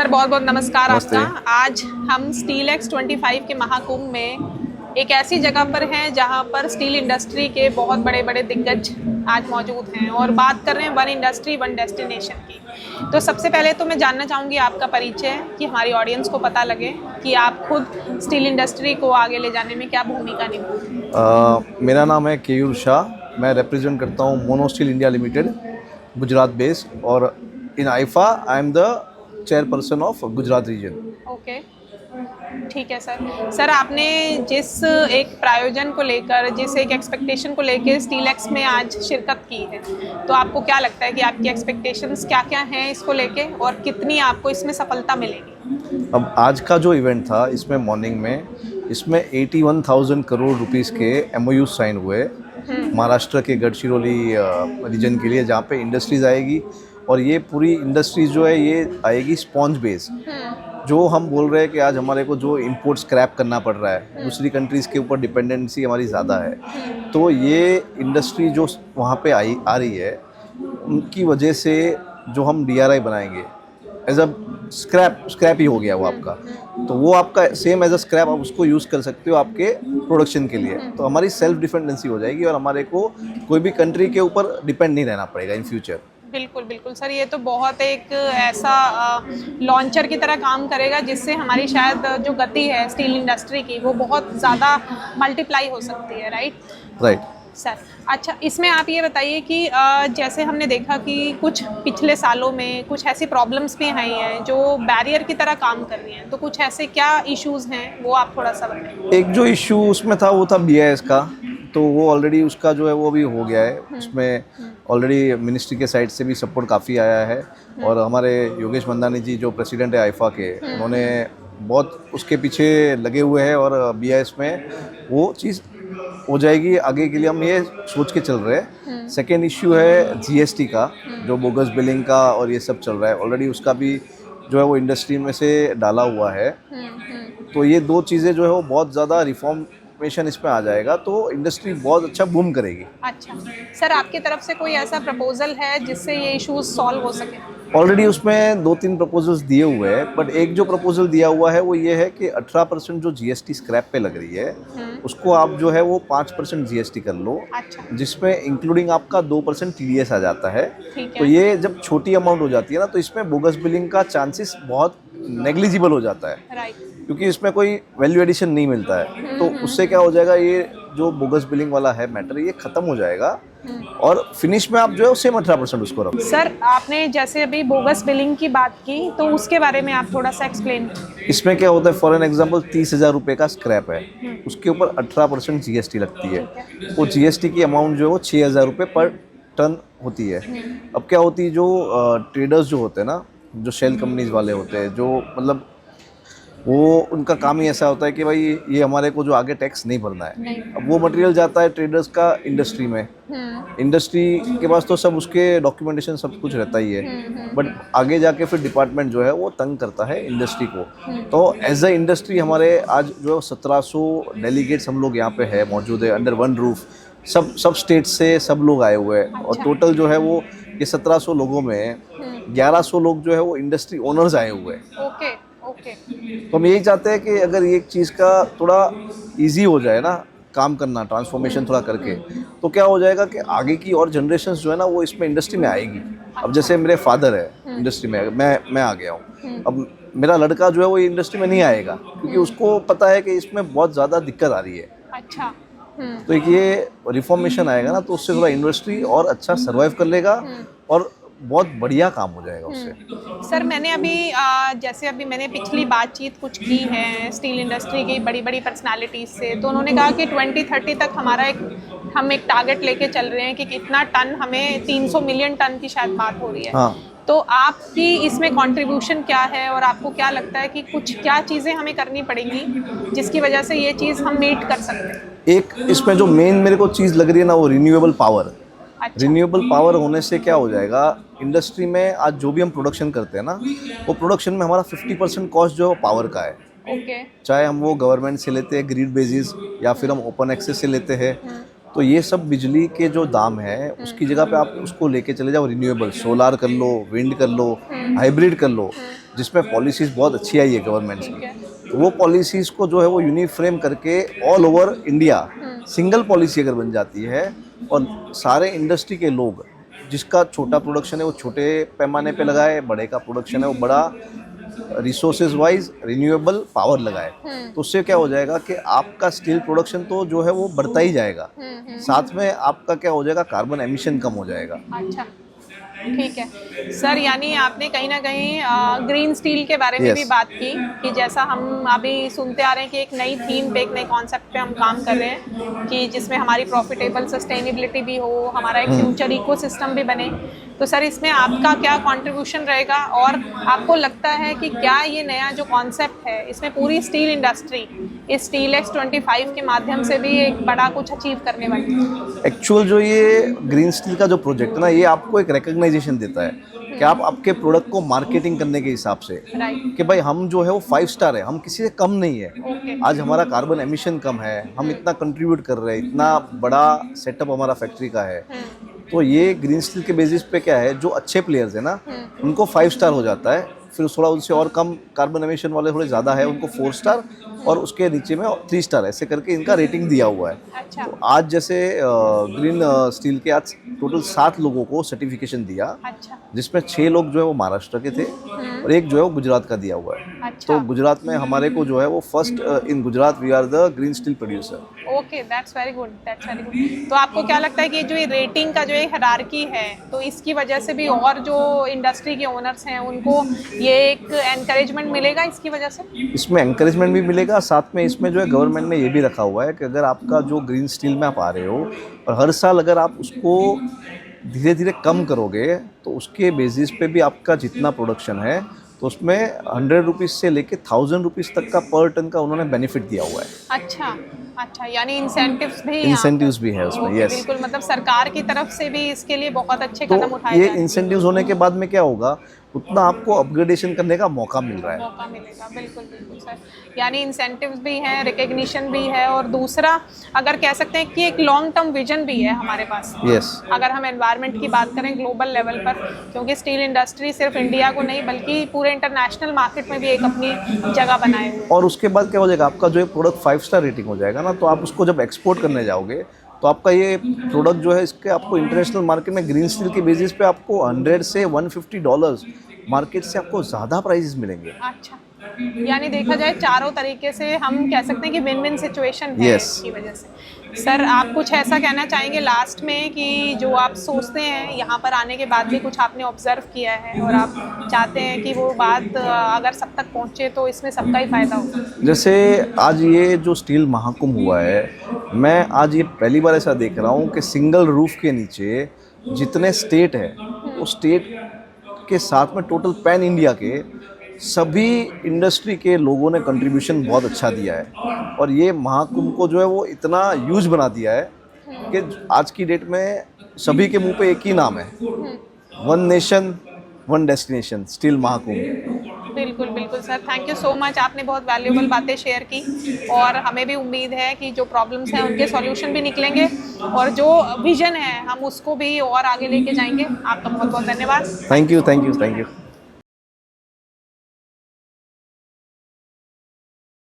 Sir बहुत बहुत नमस्कार नमस्ते। आपका। आज हम स्टील एक्स 25 के महाकुंभ में एक ऐसी जगह पर हैं जहां पर स्टील इंडस्ट्री के बहुत बड़े बड़े दिग्गज आज मौजूद हैं और बात कर रहे हैं वन इंडस्ट्री वन डेस्टिनेशन की। तो सबसे पहले तो मैं जानना चाहूँगी आपका परिचय कि हमारी ऑडियंस को पता लगे कि आप खुद स्टील इंडस्ट्री को आगे ले जाने में क्या भूमिका निभाते हैं। मेरा नाम है केयूर शाह। मैं रिप्रेजेंट करता हूँ mono steel India limited, Gujarat based, और in IIFA I am the chairperson of Gujarat region. Okay, ठीक है सर आपने जिस एक प्रायोजन को लेकर, जिस एक एक्सपेक्टेशन को लेकर स्टील एक्स में आज शिरकत की है, तो आपको क्या लगता है कि आपकी एक्सपेक्टेशंस क्या क्या हैं इसको लेके और कितनी आपको इसमें सफलता मिलेगी? अब आज का जो इवेंट था, इसमें मॉर्निंग में इसमें 81,000 करोड़ रुपीस के MOU साइन हुए महाराष्ट्र के गढ़चिरौली रीजन के लिए, जहाँ पे इंडस्ट्रीज आएगी। और ये पूरी इंडस्ट्रीज जो है ये आएगी स्पॉन्ज बेस। जो हम बोल रहे हैं कि आज हमारे को जो इंपोर्ट स्क्रैप करना पड़ रहा है, दूसरी कंट्रीज़ के ऊपर डिपेंडेंसी हमारी ज़्यादा है, तो ये इंडस्ट्री जो वहाँ पे आ रही है, उनकी वजह से जो हम DRI बनाएंगे एज अ स्क्रैप ही हो गया वो आपका, तो वो आपका सेम एज अ स्क्रैप आप उसको यूज़ कर सकते हो आपके प्रोडक्शन के लिए। तो हमारी सेल्फ डिपेंडेंसी हो जाएगी और हमारे को कोई भी कंट्री के ऊपर डिपेंड नहीं रहना पड़ेगा इन फ्यूचर। बिल्कुल बिल्कुल सर, ये तो बहुत एक ऐसा लॉन्चर की तरह काम करेगा जिससे हमारी शायद जो गति है स्टील इंडस्ट्री की वो बहुत ज़्यादा मल्टीप्लाई हो सकती है। Right sir. अच्छा, इसमें आप ये बताइए कि जैसे हमने देखा कि कुछ पिछले सालों में कुछ ऐसी प्रॉब्लम्स भी आई हैं जो बैरियर की तरह काम कर रही हैं, तो कुछ ऐसे क्या इश्यूज़ हैं वो आप थोड़ा सा बताइए। एक जो इशू उसमें था वो था BIS का, तो वो ऑलरेडी उसका जो है वो भी हो गया है। उसमें ऑलरेडी मिनिस्ट्री के साइड से भी सपोर्ट काफ़ी आया है, और हमारे योगेश मंदानी जी जो प्रेसिडेंट है आईफा के, उन्होंने बहुत उसके पीछे लगे हुए हैं, और BIS में वो चीज़ हो जाएगी। आगे के लिए हम ये सोच के चल रहे हैं। सेकेंड इश्यू है GST का, जो बोगस बिलिंग का और ये सब चल रहा है, ऑलरेडी उसका भी जो है वो इंडस्ट्री में से डाला हुआ है। तो ये दो चीज़ें जो है वो बहुत ज़्यादा रिफॉर्मेशन इसमें आ जाएगा, तो इंडस्ट्री बहुत अच्छा बूम करेगी। अच्छा सर, आपकी तरफ से कोई ऐसा प्रपोजल है जिससे ये इश्यूज सॉल्व हो सके? ऑलरेडी उसमें 2-3 प्रपोजल्स दिए हुए हैं, बट एक जो प्रपोजल दिया हुआ है वो ये है कि 18% जो GST स्क्रैप पे लग रही है, उसको आप जो है वो 5% GST कर लो। अच्छा। जिसमें इंक्लूडिंग आपका 2% TDS आ जाता है। ठीक है। तो ये जब छोटी अमाउंट हो जाती है ना, तो इसमें बोगस बिलिंग का चांसेस बहुत नेग्लिजिबल हो जाता है, राइट। क्योंकि इसमें कोई वैल्यू एडिशन नहीं मिलता है। तो उससे क्या हो जाएगा, ये जो बोगस बिलिंग वाला है मैटर, ये खत्म हो जाएगा, और फिनिश में आप जो है सेम 18% उसको रखो। सर, आपने जैसे अभी बोगस बिलिंग की बात की, तो उसके बारे में आप थोड़ा सा एक्सप्लेन। इसमें क्या होता है, फॉर एन एग्जांपल 30,000 रुपये का स्क्रैप है, उसके ऊपर 18% GST लगती है। वो GST की अमाउंट जो है वो 6,000 रुपये पर टन होती है। अब क्या होती है, जो ट्रेडर्स जो होते हैं ना, जो शेल कंपनीज वाले होते हैं, जो मतलब वो उनका काम ही ऐसा होता है कि भाई ये हमारे को जो आगे टैक्स नहीं भरना है। अब वो मटेरियल जाता है ट्रेडर्स का इंडस्ट्री में, इंडस्ट्री के पास तो सब उसके डॉक्यूमेंटेशन सब कुछ रहता ही है, बट आगे जाके फिर डिपार्टमेंट जो है वो तंग करता है इंडस्ट्री को। तो एज अ इंडस्ट्री हमारे आज जो 1700 डेलीगेट्स हम लोग यहाँ पे है मौजूद है, अंडर वन रूफ, सब स्टेट से सब लोग आए हुए हैं। और टोटल जो है वो ये 1700 लोगों में 1100 लोग जो है वो इंडस्ट्री ओनर्स आए हुए हैं। Okay okay. तो हम यही चाहते हैं कि अगर ये चीज़ का थोड़ा इजी हो जाए ना काम करना, ट्रांसफॉर्मेशन थोड़ा करके, तो क्या हो जाएगा कि आगे की और जनरेशन्स जो है ना वो इसमें इंडस्ट्री में आएगी। अब जैसे मेरे फादर है इंडस्ट्री में, मैं आ गया हूँ, अब मेरा लड़का जो है वो इंडस्ट्री में नहीं आएगा, क्योंकि उसको पता है कि इसमें बहुत ज़्यादा दिक्कत आ रही है। अच्छा। तो एक ये रिफॉर्मेशन आएगा ना, तो उससे थोड़ा इंडस्ट्री और अच्छा सर्वाइव कर लेगा, और बहुत बढ़िया काम हो जाएगा उससे। सर, मैंने अभी जैसे अभी मैंने पिछली बातचीत कुछ की है स्टील इंडस्ट्री की बड़ी बड़ी पर्सनालिटीज़ से, तो उन्होंने कहा कि 2030 तक हम एक टारगेट लेके चल रहे हैं कि कितना टन, हमें 300 मिलियन टन की शायद बात हो रही है। हाँ। तो आपकी इसमें कंट्रीब्यूशन क्या है, और आपको क्या लगता है कि कुछ क्या चीज़ें हमें करनी पड़ेंगी जिसकी वजह से ये चीज़ हम मीट कर सकते हैं? एक इसमें जो मेन मेरे को चीज़ लग रही है ना, वो रिन्यूएबल पावर। अच्छा। रिन्यूएबल पावर होने से क्या हो जाएगा, इंडस्ट्री में आज जो भी हम प्रोडक्शन करते हैं ना, वो प्रोडक्शन में हमारा 50% कॉस्ट जो है वो पावर का है। ओके। चाहे हम वो गवर्नमेंट से लेते हैं ग्रिड बेसिस, या फिर हम ओपन एक्सेस से लेते हैं, तो ये सब बिजली के जो दाम है उसकी जगह पे आप उसको लेके चले जाओ रिन्यूएबल, सोलार कर लो, विंड कर लो, हाइब्रिड कर लो, जिसमें पॉलिसीज़ बहुत अच्छी आई है गवर्नमेंट ठीक की। है। तो वो पॉलिसीज़ को जो है वो यूनिफ्रेम करके all over India single policy अगर बन जाती है और सारे इंडस्ट्री के लोग, जिसका छोटा प्रोडक्शन है वो छोटे पैमाने पे लगाए, बड़े का प्रोडक्शन है वो बड़ा रिसोर्सेज वाइज रिन्यूएबल पावर लगाए, तो उससे क्या हो जाएगा कि आपका स्टील प्रोडक्शन तो जो है वो बढ़ता ही जाएगा, साथ में आपका क्या हो जाएगा, कार्बन एमिशन कम हो जाएगा। अच्छा, ठीक है सर। यानी आपने कहीं ना कहीं ग्रीन स्टील के बारे में भी Yes. बात की कि जैसा हम अभी सुनते आ रहे हैं कि एक नई थीम पे, एक नए कॉन्सेप्ट पे हम काम कर रहे हैं कि जिसमें हमारी प्रॉफिटेबल सस्टेनेबिलिटी भी हो, हमारा एक फ्यूचर इकोसिस्टम भी बने। तो सर इसमें आपका क्या कंट्रीब्यूशन रहेगा और आपको लगता है कि क्या ये नया जो कॉन्सेप्ट है इसमें पूरी स्टील इंडस्ट्री इस स्टील एक्स 25 के माध्यम से भी एक बड़ा कुछ अचीव करने वाली है? एक्चुअल जो ये ग्रीन स्टील का जो प्रोजेक्ट है ना, ये आपको एक रिकग्नाइजेशन देता है कि आप आपके प्रोडक्ट को मार्केटिंग करने के हिसाब से राइट। कि भाई हम जो है वो 5 स्टार है, हम किसी से कम नहीं है। ओके। आज हमारा कार्बन एमिशन कम है, हम इतना कंट्रीब्यूट कर रहे हैं, इतना बड़ा सेटअप हमारा फैक्ट्री का है। तो ये ग्रीन स्टील के बेसिस पे क्या है, जो अच्छे प्लेयर्स है ना उनको 5 स्टार हो जाता है, फिर थोड़ा उनसे और कम कार्बन एमिशन वाले थोड़े ज़्यादा है उनको 4 स्टार, और उसके नीचे में 3 स्टार, ऐसे करके इनका रेटिंग दिया हुआ है। अच्छा। तो आज जैसे ग्रीन स्टील के आज टोटल 7 लोगों को सर्टिफिकेशन दिया, अच्छा। जिसमें 6 लोग जो है वो महाराष्ट्र के थे और एक जो है वो गुजरात का दिया हुआ है। अच्छा। तो गुजरात में हमारे को जो है वो first in Gujarat we are the green steel producer. Okay, that's very good, that's very good. तो आपको क्या लगता है कि जो ये रेटिंग का जो एक हायरार्की है, तो इसकी वजह से भी और जो इंडस्ट्री के ओनर्स हैं उनको ये एक एनकरेजमेंट मिलेगा इसकी वजह से? इसमें एनकरेजमेंट भी मिलेगा, साथ में इसमें जो है गवर्नमेंट ने ये भी रखा हुआ है कि अगर आपका जो ग्रीन स्टील में आप आ रहे हो और हर साल अगर आप उसको धीरे धीरे कम करोगे तो उसके बेसिस पे भी आपका जितना प्रोडक्शन है तो उसमें 100 रुपीज़ से लेके 1000 रुपीज़ तक का पर टन का उन्होंने बेनिफिट दिया हुआ है। अच्छा, अच्छा, यानी इंसेंटिव्स भी इंसेंटिव्स भी है उसमें, ओके, यस। बिल्कुल, मतलब सरकार की तरफ से भी इसके लिए बहुत अच्छे तो कदम उठाए ये जा रहे हैं। इंसेंटिव्स होने के बाद में क्या होगा, उतना आपको अपग्रेडेशन करने का मौका मिल रहा है। मौका मिलेगा, बिल्कुल बिल्कुल सर। यानी इंसेंटिव्स भी हैं, रिकग्निशन भी है, और दूसरा अगर कह सकते हैं कि एक लॉन्ग टर्म विजन भी है हमारे पास। यस। अगर हम एनवायरनमेंट की बात करें ग्लोबल लेवल पर, क्योंकि स्टील इंडस्ट्री सिर्फ इंडिया को नहीं बल्कि पूरे इंटरनेशनल मार्केट में भी एक अपनी जगह बनाए हुए। और उसके बाद क्या हो जाएगा, आपका जो ये प्रोडक्ट 5 स्टार रेटिंग हो जाएगा ना, तो आप उसको जब एक्सपोर्ट करने जाओगे तो आपका ये प्रोडक्ट जो है इसके आपको इंटरनेशनल मार्केट में ग्रीन स्टील के बेसिस पे आपको 100 से $150 मार्केट से आपको ज़्यादा प्राइसेस मिलेंगे। अच्छा, यानी देखा जाए चारों तरीके से हम कह सकते हैं कि विन विन सिचुएशन है Yes. इसकी वजह से। सर आप कुछ ऐसा कहना चाहेंगे लास्ट में कि जो आप सोचते हैं यहाँ पर आने के बाद भी कुछ आपने ऑब्जर्व किया है और आप चाहते हैं कि वो बात अगर सब तक पहुँचे तो इसमें सबका ही फायदा हो? जैसे आज ये जो स्टील महाकुंभ हुआ है, मैं आज ये पहली बार ऐसा देख रहा हूँ कि सिंगल रूफ के नीचे जितने स्टेट है वो स्टेट के साथ में टोटल पैन इंडिया के सभी इंडस्ट्री के लोगों ने कंट्रीब्यूशन बहुत अच्छा दिया है, और ये महाकुंभ को जो है वो इतना यूज बना दिया है कि आज की डेट में सभी के मुंह पे एक ही नाम है, one nation one destination, steel Mahakumbh. बिल्कुल बिल्कुल sir, thank you so much. आपने बहुत वैल्यूएबल बातें शेयर की और हमें भी उम्मीद है कि जो प्रॉब्लम्स हैं उनके सॉल्यूशन भी निकलेंगे और जो विजन है हम उसको भी और आगे लेके जाएंगे। आपका बहुत बहुत धन्यवाद। Thank you, thank you, thank you.